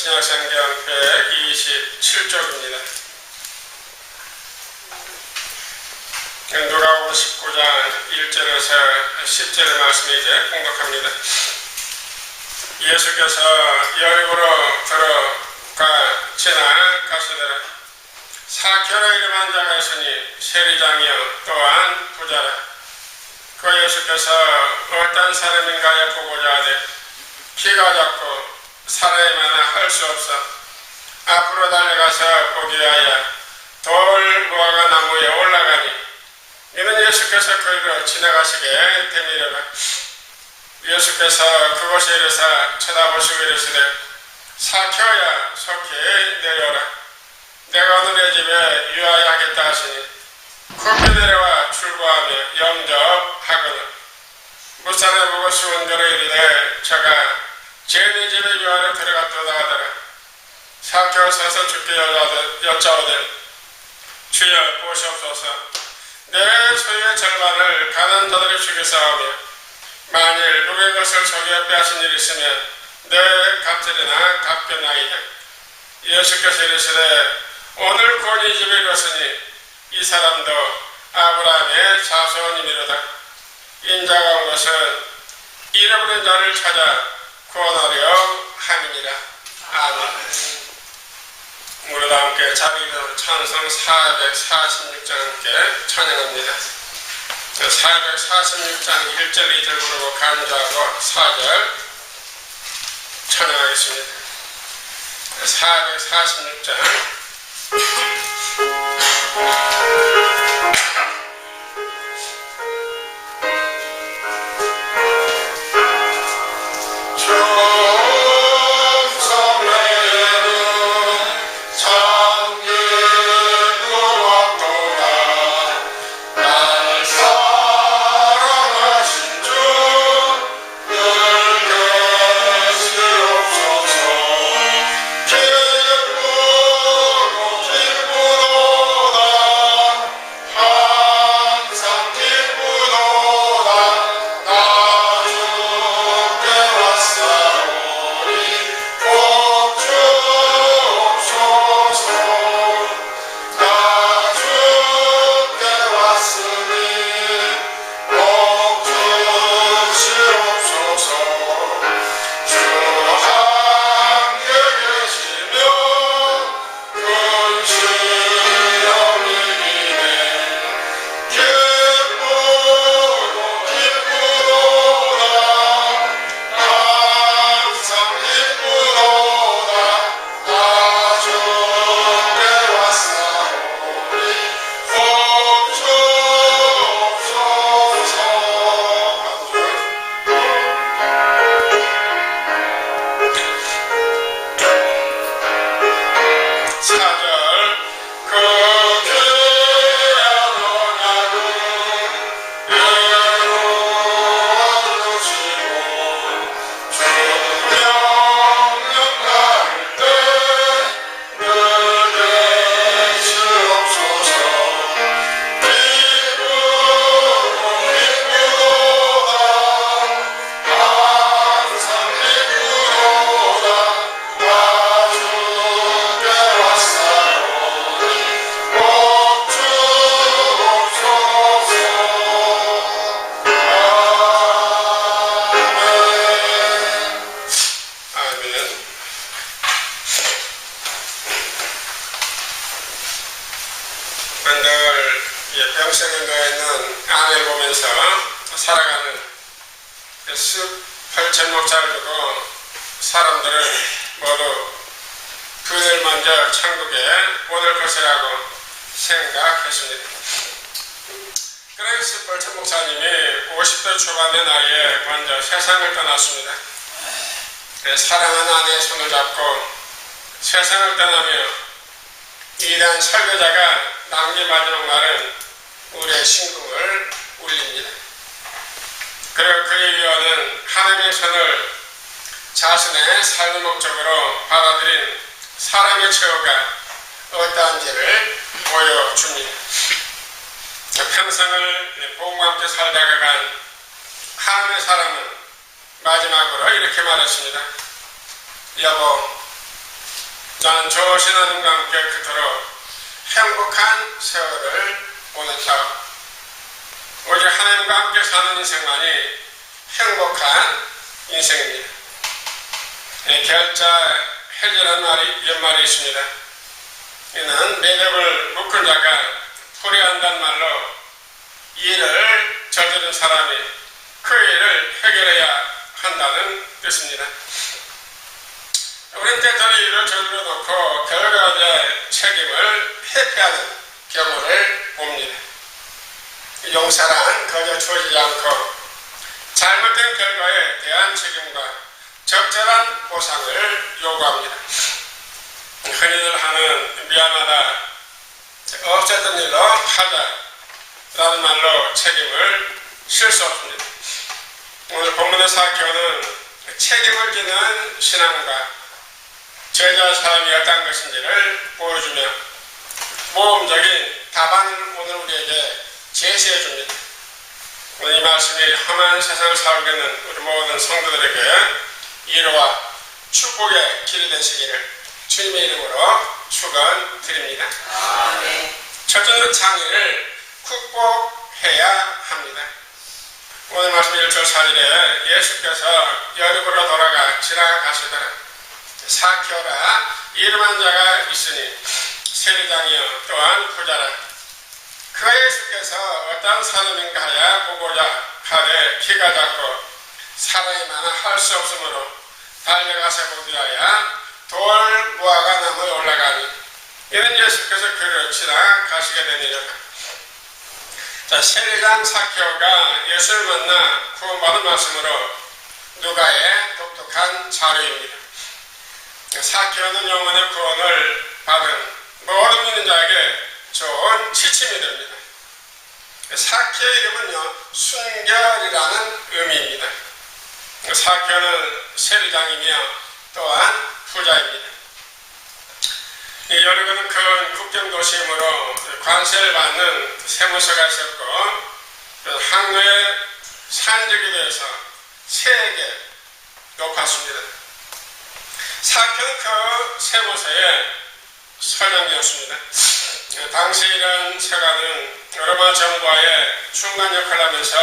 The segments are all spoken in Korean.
신약성경 127쪽입니다. 누가복음 19장 1절에서 10절 말씀을 이제 공독합니다. 예수께서 여리고로 들어가 지나가시더라. 사케오라 이름한 자가 있으니 세리장이요 또한 부자라. 그 예수께서 어떤 사람인가 보고자 하되 키가 작고 사람이 많아 할 수 없어 앞으로 달려가서 보기 위하여 돌 무화과 나무에 올라가니 이는 예수께서 거기로 지나가시게 되미려라. 예수께서 그곳에 이르사 쳐다보시고 이르시되 사케오야 속히 내려오라. 내가 오늘 내 집에 유하여 하겠다 하시니 급히 내려와 출고하며 영접하거늘. 무산에 보고 쉬운 대로 이르되 저가 죄인의 집에 유하러 들어갔도다 하더라. 사케오 서서 주께 여짜오되 주여 보시옵소서. 내 소유의 절반을 가난한 자들이 주기사오며 만일 누구의 것을 속여 빼앗은 일이 있으면 내 갑절이나 갚겠나이다. 예수께서 이르시되 오늘 곧 이 집에 이르렀으니 이 사람도 아브라함의 자손이미로다. 인자가 온 것은 잃어버린 자를 찾아 구원하려 함이니라. 아멘. 우리도 함께 자비로 찬송 446장 함께 찬양합니다. 446장 1절 2절 부르고 간주하고 4절 찬양하겠습니다. 446장 살아가는 수팔천 목자를 두고 사람들을 모두 그들 먼저 천국에 보낼 것이라고 생각했습니다. 그러나 수팔천 목사님이 50대 초반의 나이에 먼저 세상을 떠났습니다. 사랑하는 아내의 손을 잡고 세상을 떠나며 이러한 설교자가 남긴 마지막 말은 우리의 신궁을 울립니다. 그리고 그의 위원은 하나님의 손을 자신의 삶의 목적으로 받아들인 사람의 처우가 어떠한지를 보여줍니다. 평생을 복음과 함께 살다가 간 하나님의 사람은 마지막으로 이렇게 말했습니다. 여보, 나는 좋으신 하나님과 함께 그토록 행복한 세월을 보냈다. 오직 하나님과 함께 사는 인생만이 행복한 인생입니다. 결자 해제라는 옛말이 있습니다. 이는 매듭을 묶은 자가 풀이한다는 말로 일을 저지른 사람이 그 일을 해결해야 한다는 뜻입니다. 우리는 때때로 일을 저질러 놓고 결과에 책임을 회피하는 경우를 봅니다. 용서란 거저 주어지지 않고 잘못된 결과에 대한 책임과 적절한 보상을 요구합니다. 흔히들 하는 미안하다, 없었던 일로 하자라는 말로 책임을 실 수 없습니다. 오늘 본문의 사교는 책임을 지는 신앙과 제자 사람이 어떤 것인지를 보여주며 모험적인 답안을 오늘 우리에게 제시해 줍니다. 오늘 이 말씀이 험한 세상을 살고 있는 우리 모든 성도들에게 위로와 축복의 길이 되시기를 주님의 이름으로 축원드립니다. 첫째는 장애를 극복해야 합니다. 오늘 말씀 1절 4절에 예수께서 여리고로 돌아가 지나가시더라. 사케오라 이름한 자가 있으니 세리장이요 또한 부자라. 그가 예수께서 어떤 사람인가 하여 보고자 하되 키가 작고 사람이 많아 할 수 없으므로 달려가서 보기하여 돌 무화과 나무에 올라가니 이는 예수께서 그를 지나가시게 되니라. 자, 세리장 사케오가 예수를 만나 구원받은 말씀으로 누가의 독특한 자료입니다. 사케오는 영혼의 구원을 받은 모든 믿는 자에게 좋은 지침이 됩니다. 사케오의 이름은요, 순결이라는 의미입니다. 사케오는 세리장이며 또한 부자입니다. 여리고는 큰 국경도시이므로 관세를 받는 세무서가 있었고 항로의 산적이 되어서 세계 높았습니다. 사케오는 그 세무서의 서장이었습니다. 당시 이런 세관은 로마 정부와의 중간 역할을 하면서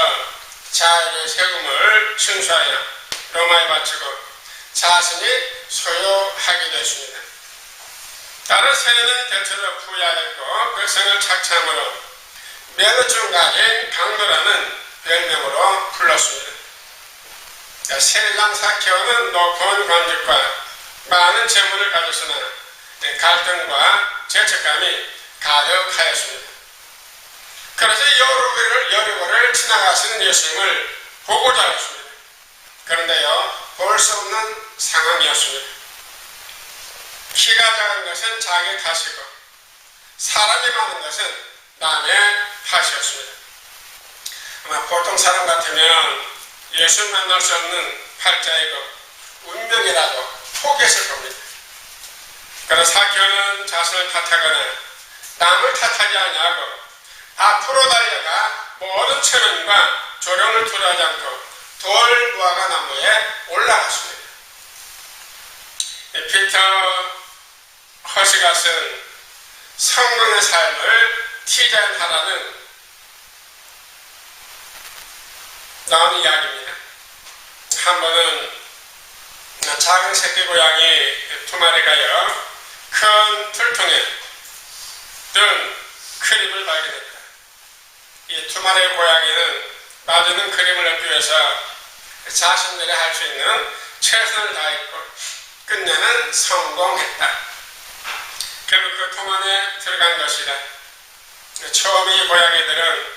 자유의 세금을 징수하여 로마에 바치고 자신이 소유하게 됐습니다. 다른 세리는 대체로 부유하였고 백성을 착취함으로 매너증 가진 강도라는 별명으로 불렀습니다. 세리장 사케오는 높은 관직과 많은 재물을 가졌으나 갈등과 죄책감이 가득하였습니다. 그래서 여리고를 지나가시는 예수님을 보고자 했습니다. 그런데요, 볼 수 없는 상황이었습니다. 키가 작은 것은 자기 탓이고 사람이 많은 것은 남의 탓이었습니다. 아마 보통 사람 같으면 예수를 만날 수 없는 팔자이고 운명이라도 포기했을 겁니다. 그러나 사케오는 자신을 탓하거나 남을 탓하지 아니하고 앞으로 달려가 모든 체면과 조롱을 두려워하지 않고 돌 무화과 나무에 올라갔습니다. 피터 허시가 쓴 성공의 삶을 티전하라는 나오는 이야기입니다. 한 번은 작은 새끼 고양이 두 마리가요 큰 틀통에 든 크림을 발견했다. 이 두 마리의 고양이는 맛있는 크림을 얻기 위해서 자신들이 할 수 있는 최선을 다했고 끝내는 성공했다. 결국 그 통 안에 들어간 것이다. 처음 이 고양이들은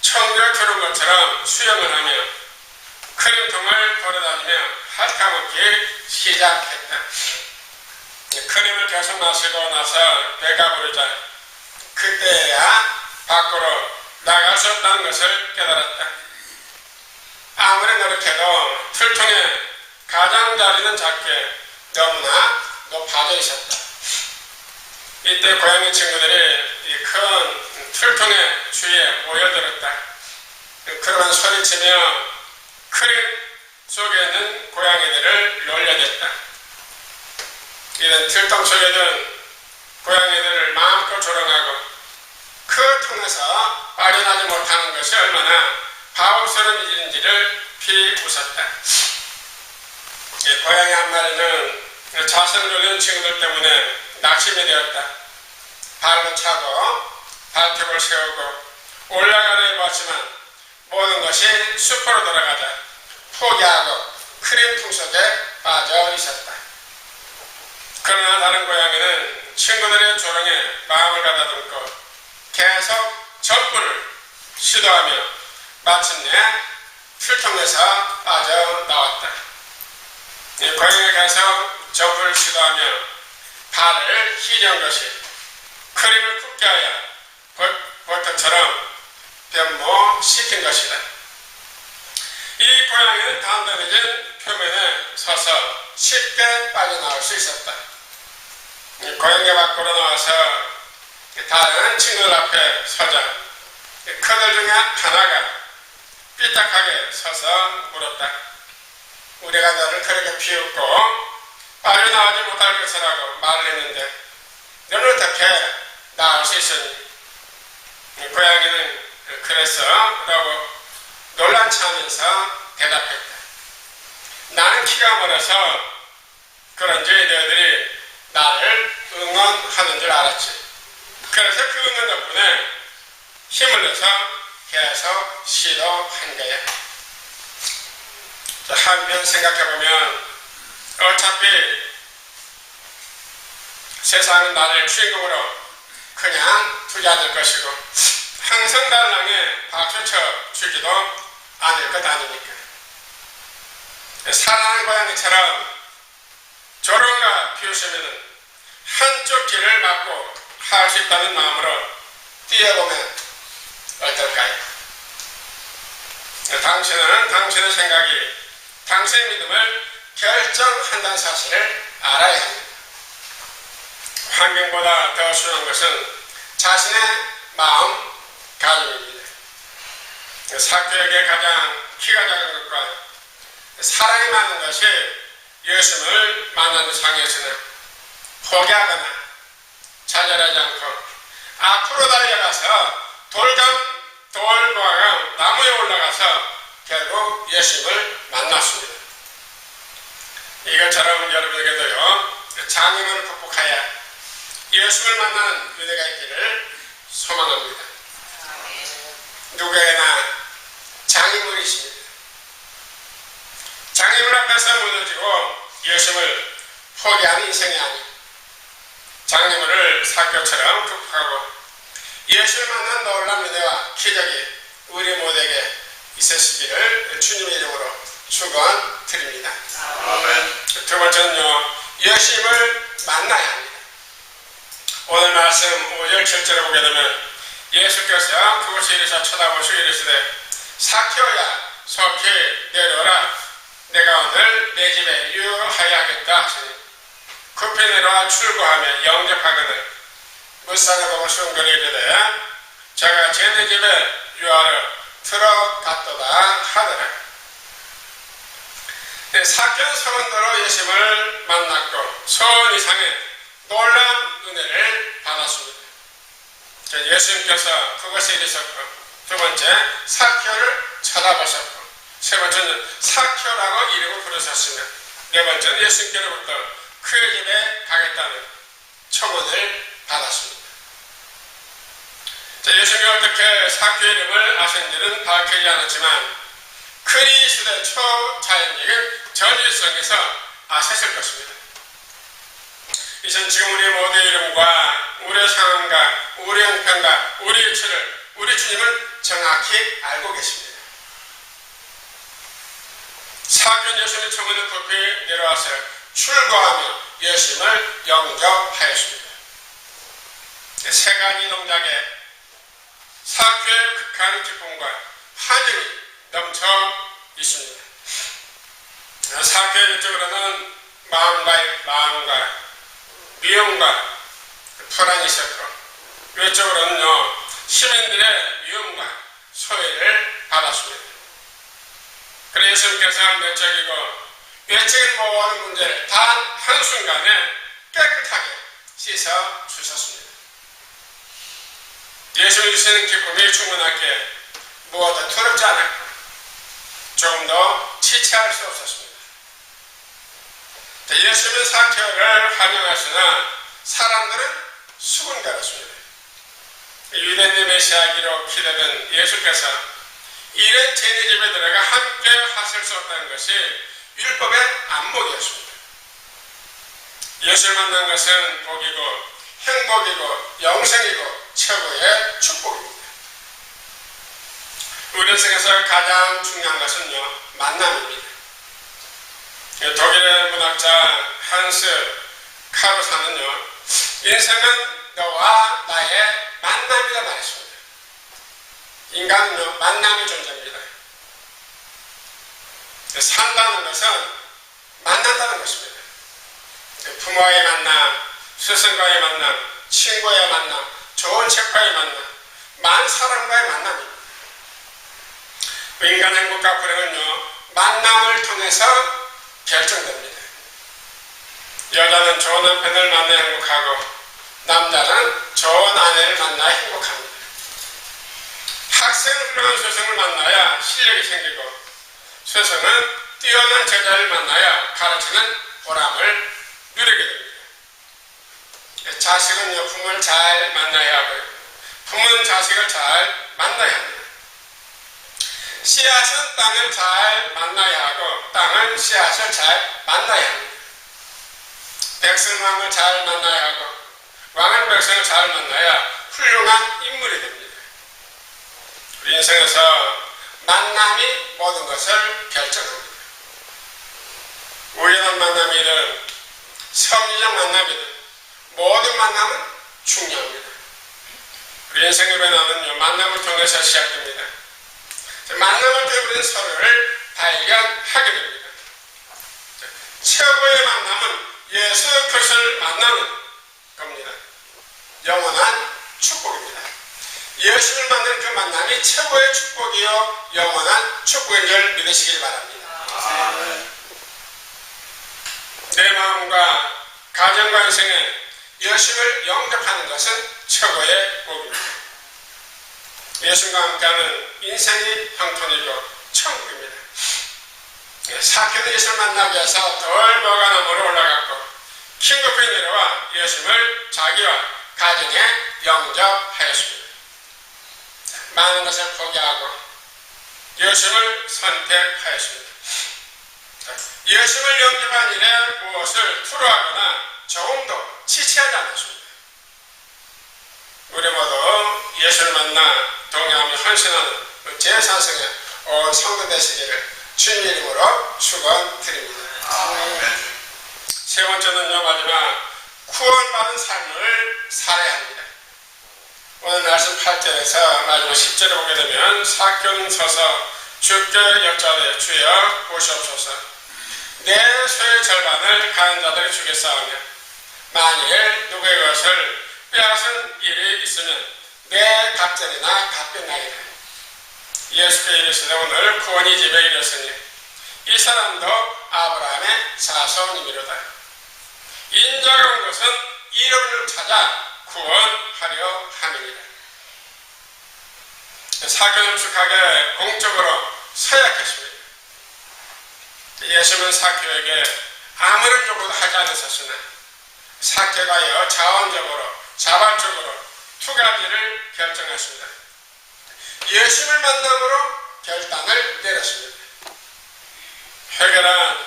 청결 두른 것처럼 수영을 하며 크림통을 돌아다니며 핥아먹기 시작했다. 크림을 계속 마시고 나서 배가 부르자 그때야 밖으로 나갈 수 없다는 것을 깨달았다. 아무리 노력해도 틀통의 가장자리는 작게 너무나 높아져 있었다. 이때 고양이 친구들이 이 큰 틀통의 주위에 모여들었다. 그러한 소리치며 크림 속에 있는 고양이들을 놀려댔다. 이런 들통 속에 든 고양이들을 마음껏 조롱하고 그 통에서 빠져나지 못하는 것이 얼마나 바보스러운 일인지를 비웃었다. 고양이 한 마리는 자성을 올리는 친구들 때문에 낙심이 되었다. 발로 차고 발톱을 세우고 올라가려 해보았지만 모든 것이 숲으로 돌아가자 포기하고 크림통 속에 빠져 있었다. 그러나 다른 고양이는 친구들의 조롱에 마음을 가다듬고 계속 점프를 시도하며 마침내 풀통에서 빠져나왔다. 이 고양이가 계속 점프를 시도하며 발을 휘저은 것이 크림을 굽게 하여 버터처럼 변모시킨 것이다. 이 고양이는 단단해진 표면에 서서 쉽게 빠져나올 수 있었다. 고양이 밖으로 나와서 다른 친구들 앞에 서자 그들 중에 하나가 삐딱하게 서서 물었다. 우리가 너를 그렇게 비웃고 빠져나오지 못할 것이라고 말을 했는데 너는 어떻게 나올 수 있었니? 고양이는 그래서 라고 놀란 척하면서 대답했다. 나는 키가 멀어서 그런지 너희들이 나를 응원하는 줄 알았지. 그래서 그 응원 덕분에 힘을 내서 계속 시도한 거야. 한편 생각해보면 어차피 세상은 나를 주인공으로 그냥 두지 않을 것이고 항상 나를 향해 박수쳐 주지도 않을 것 아닙니까? 사랑하는 고양이처럼 조롱과 비웃으면 한쪽 길을 막고 할 수 있다는 마음으로 뛰어보면 어떨까요? 당신은 당신의 생각이 당신의 믿음을 결정한다는 사실을 알아야 합니다. 환경보다 더 중요한 것은 자신의 마음가짐입니다. 사교에게 가장 키가 작은 것과 사랑이 많은 것이 예수님을 만나는 상에서는 포기하거나 좌절하지 않고 앞으로 달려가서 돌모아가 나무에 올라가서 결국 예수님을 만났습니다. 이것처럼 여러분에게도요 장애물을 극복하여 예수를 만나는 은혜가 있기를 소망합니다. 누구에게나 장애물이 있습니다. 장애물 앞에서 무너지고 예수를 포기하는 인생이 아닌 장애물을 사교처럼 극복하고 예수를 만난 놀라운 은혜와 기적이 우리 모두에게 있으시기를 주님의 이름으로 축원드립니다. 두 번째는요, 예수님을 만나야 합니다. 오늘 말씀 5절 7절에 보게 되면 예수께서 그곳에 이르사 쳐다보시고 이르시되 사케오야 속히 내려오라 내가 오늘 내 집에 유하여 하겠다 하시니 급히 내려와 출고하며 영접하거늘 물상을 보고 순거리 이르되 제가 제 집에 유하러 들어갔도다 하더라. 사케오 서원대로 예수님을 만났고 서원 이상의 놀라운 은혜를 받았습니다. 예수님께서 그것에 이르셨고 두 번째 사케오를 쳐다보셨고 세 번째는 사케오라고 이름을 부르셨으며 네 번째는 예수님께로부터 그 집에 가겠다는 초문을 받았습니다. 예수님이 어떻게 사케오의 이름을 아셨는지는 밝히지 않았지만 그리스도의 초자연적인 전일성에서 아셨을 것입니다. 이젠 지금 우리 모두의 이름과 우리의 상황과 우리의 형편과 우리의 위치를 우리 주님을 정확히 알고 계십니다. 사케오 예수님의 청문을 급히 내려와서 출거하며 예수님을 영접하였습니다. 세 가지 동작에 사케오의 극한 기쁨과 환영이 넘쳐 있습니다. 사케오의 이쪽으로는 마음과 미움과 불안이 있었고 외적으로는요 시민들의 미움과 소외를 받았습니다. 그래서 예수님께서 내적이고 외적인 모든 문제를 단 한순간에 씻어 주셨습니다. 예수를 주시는 기쁨이 충분하게 무엇도 두렵지 않았고 조금 더 지체할 수 없었습니다. 예수님의 사케오를 환영하시나 사람들은 수군거렸습니다. 유대인의 메시아기로 기대된 예수께서 이런 죄인의 집에 들어가 함께 하실 수 없다는 것이 율법의 안목이었습니다. 예수를 만난 것은 복이고 행복이고 영생이고 최고의 축복입니다. 우리 인생에서 가장 중요한 것은요, 만남입니다. 독일의 문학자 한스 카르사는요, 인생은 너와 나의 만남이라 말했습니다. 인간은요, 만남의 존재입니다. 산다는 것은 만난다는 것입니다. 부모와의 만남, 스승과의 만남, 친구와의 만남, 좋은 책과의 만남, 많은 사람과의 만남입니다. 인간 행복과 불행은요, 만남을 통해서 결정됩니다. 여자는 좋은 남편을 만나 행복하고 남자는 좋은 아내를 만나 행복합니다. 학생은 훌륭한 스승을 만나야 실력이 생기고 스승은 뛰어난 제자를 만나야 가르치는 보람을 누리게 됩니다. 자식은요, 부모를 잘 만나야 하고요. 부모는 자식을 잘 만나야 합니다. 씨앗은 땅을 잘 만나야 하고 땅은 씨앗을 잘 만나야 합니다. 백성은 왕을 잘 만나야 하고 왕은 백성을 잘 만나야 훌륭한 인물이 됩니다. 우리 인생에서 만남이 모든 것을 결정합니다. 우연한 만남이든 섭리적 만남이든 모든 만남은 중요합니다. 우리 인생의 변화는 만남을 통해서 시작됩니다. 만남을 통해 우리는 서로를 발견하게 됩니다. 최고의 만남은 예수 그리스도를 만나는 겁니다. 영원한 축복입니다. 예수를 만나는 그 만남이 최고의 축복이요 영원한 축복인 줄 믿으시길 바랍니다. 내 마음과 가정과 인생에 예수를 영접하는 것은 최고의 복입니다. 예수님과 함께하는 인생이 형통이고 천국입니다. 사케오는 예수를 만나기 위해서 돌보가 나무로 올라갔고 긴급히 내려와 예수님을 자기와 가정에 영접하였습니다. 많은 것을 포기하고 예수님을 선택하였습니다. 예수님을 영접한 일에 무엇을 투로하거나 조금도 지체하지 않았습니다. 우리 모두 예수를 만나 동행하며 헌신하는 제4성의 온 성도 되시기를 주님 이름으로 축원드립니다. 세 번째는요, 마지막 구원받은 삶을 살아야 합니다. 오늘 말씀 8절에서 마지막 10절에 보게 되면 사케오는 서서 주께 여짜되 주여 보시옵소서 내 소유의 절반을 가는 자들에게 주겠사오며 만일 누구의 것을 빼앗은 일이 있으면 내 갑절이나 갚겠나이다. 예수께서 이르시되 오늘 구원이 집에 이르렀으니 이 사람도 아브라함의 자손이미로다. 인자가 온 것은 잃어버린 찾아 구원하려 함이니라. 사케오는 축하게 공적으로 서약했습니다. 예수님은 사케오에게 아무런 요구도 하지 않으셨으나 사케오가 자원적으로 자발적으로 두 가지를 결정했습니다. 예수님을 만남으로 결단을 내렸습니다. 회개란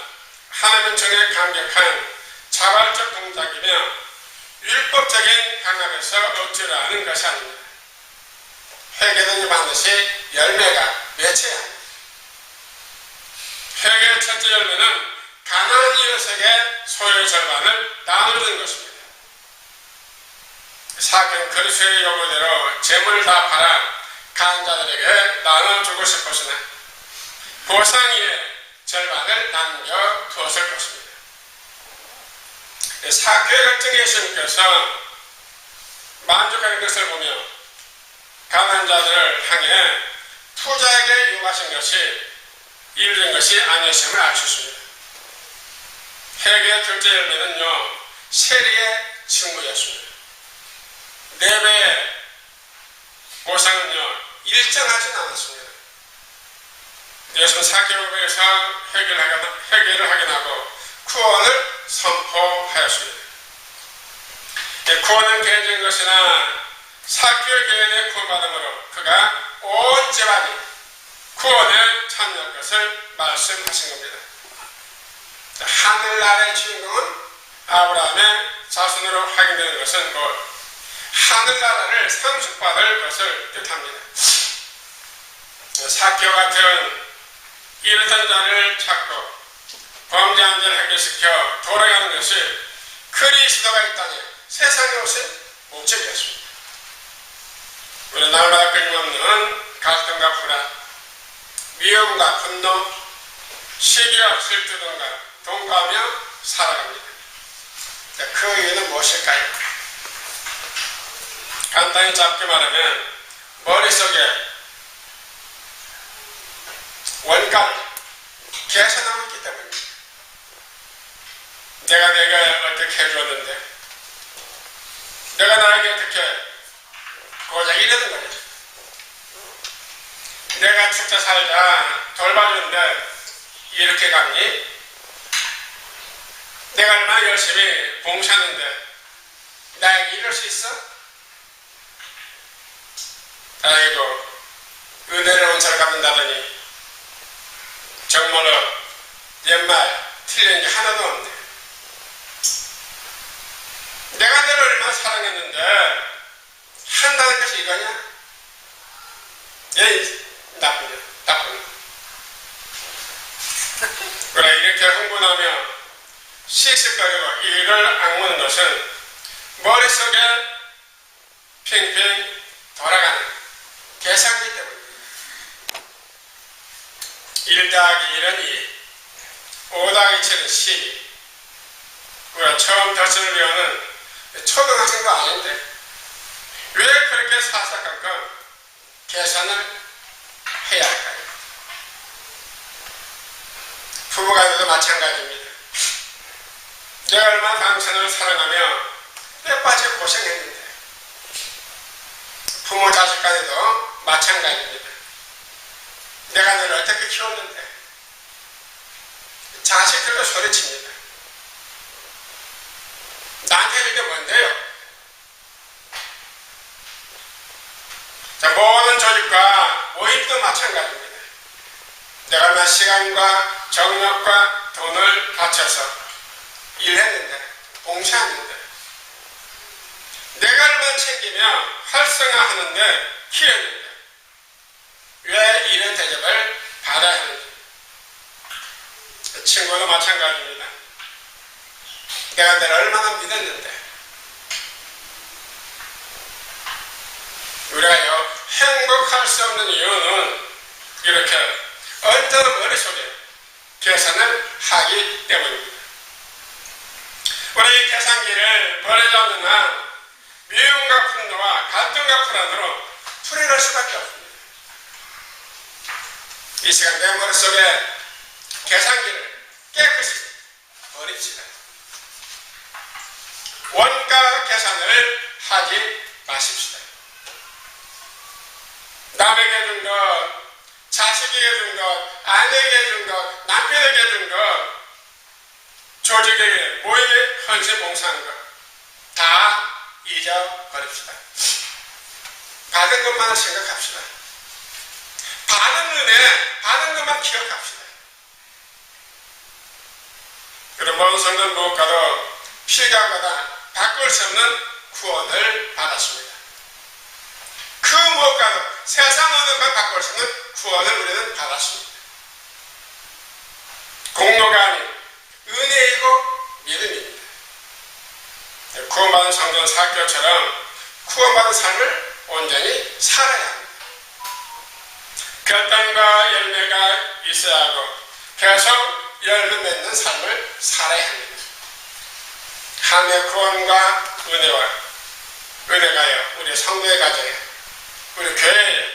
하나님 정에 감격한 자발적 동작이며 율법적인 강압에서 억지로 하는 것이 아닙니다. 회개는 반드시 열매가 맺혀야 합니다. 회개의 첫째 열매는 가난한 이웃에게 소유의 절반을 나누는 것입니다. 사케오는 그리스도의 요구대로 재물을 다 팔아 가난한 자들에게 나눠주고 싶었으나 보상의 절반을 남겨두었을 것입니다. 사케오의 결정 예수님께서 만족하는 것을 보며 가난한 자들을 향해 투자에게 요구하신 것이 이루어진 것이 아니었음을 알 수 있습니다. 회개의 둘째 열매는요, 세리의 증거였습니다. 4배의 보상은요, 일정하진 않았습니다. 예수는 사개월에서 회개를 확인하고 구원을 선포하였습니다. 구원은 개인적인 것이나 사개월 개인의 구원받음으로 그가 온 집안이 구원에 참여할 것을 말씀하신 겁니다. 하늘나라의 주인공은 아브라함의 자손으로 확인되는 것은 하늘나라를 상속받을 것을 뜻합니다. 사개와 같은 이르던 자를 찾고 범죄한 자를 해결시켜 돌아가는 것이 그리스도가 이 땅에 세상에 오신 목적이었습니다. 우리는 날마다 끊임없는 갈등과 불안, 미움과 분노, 시기와 질투 등과 동거하며 살아갑니다. 그 이유는 무엇일까요? 간단히 짧게 말하면 머릿속에 원가를 계산하고 있기 때문입니다. 내가 어떻게 해줬는데, 내가 나에게 어떻게 고작 이러는 거냐. 내가 죽자 살자 돌봐주는데 이렇게 갔니? 내가 얼마나 열심히 봉사하는데 나에게 이럴 수 있어? 다행히도 은혜로운 사람 갚는다더니 정말로 옛말 틀린 게 하나도 없네. 내가 너를 얼마나 사랑했는데 한다는 것이 이거냐? 에이, 나쁘냐. 그래, 이렇게 흥분하며 씩씩거리고 이를 악무는 것은 머릿속에 핑핑 돌아가는 계산기 때문입니다. 1 더하기 1은 2, 5 더하기 7은 12. 우리가 처음 덧을 배우는 초등학생도 아닌데 왜 그렇게 사사건건 계산을 해야 할까요? 부부간에도 마찬가지입니다. 내가 얼마나 당신을 사랑하며 때빠지게 고생했는데 부모 자식 간에도 마찬가지입니다. 내가 너를 어떻게 키웠는데 자식들도 소리칩니다. 나한테 이게 뭔데요? 자, 모든 조직과 모임도 마찬가지입니다. 내가 얼마나 시간과 정력과 돈을 바쳐서 일했는데, 봉사했는데, 내가 얼마나 챙기며 활성화하는데 키웠는데 왜 이런 대접을 받아야 하는지. 친구도 마찬가지입니다. 내가 너를 얼마나 믿었는데 우리가요 행복할 수 없는 이유는 이렇게 언짢은 머릿속에 계산을 하기 때문입니다. 우리 계산기를 버리지 않는 한 미움과 분노와 갈등과 불안으로 풀이할 수밖에 없습니다. 이 시간 내 머릿속에 계산기를 깨끗이 버립시다. 원가 계산을 하지 마십시다. 남에게 준 것, 자식에게 준 것, 아내에게 준 것, 남편에게 준 것, 조직에게, 모임에 헌신 봉사하는 것 다 잊어버립시다. 받은 것만 생각합시다. 받은 은혜, 받은 것만 기억합시다. 그리고 모든 성도는 무엇과도 필요하거나 바꿀 수 없는 구원을 받았습니다. 그 무엇과도 세상 어느 것 바꿀 수 없는 구원을 우리는 받았습니다. 공로가 아닌 은혜이고 믿음입니다. 구원받은 성도는 사교처럼 구원받은 삶을 온전히 살아야 합니다. 결단과 열매가 있어야 하고 계속 열매 맺는 삶을 살아야 합니다. 하나님의 구원과 은혜가요 우리 성도의 가정에, 우리 교회에,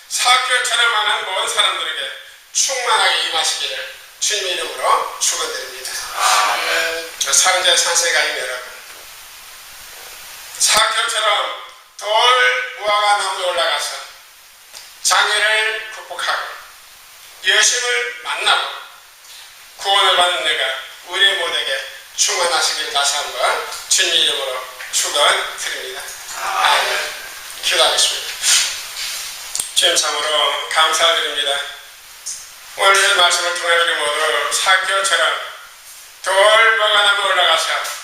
사교처럼 만난 모든 사람들에게 충만하게 임하시기를 주님의 이름으로 축원드립니다. 사랑자의 산세가인 여러분, 사교처럼 돌 무화과 나무에 올라가서 장애를 극복하고 예수를 만나고 구원을 받는 내가 우리 모두에게 충만하시길 다시 한번 주님 이름으로 축원드립니다. 아멘. 기도하겠습니다. 주님 참으로 감사드립니다. 오늘 말씀을 통해 우리 모두 사교처럼 돌 무화과 나무에 올라가서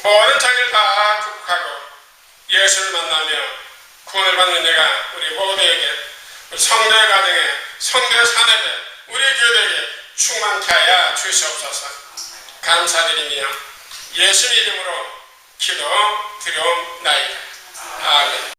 모든 장애를 다 극복하고 예수를 만나며 구원을 받는 내가 우리 모두에게 우리 성도의 가정에 성도의 사내에 우리 교회에게 충만케 하여 주시옵소서. 감사드리며 예수님 이름으로 기도 드려옵나이다. 아멘.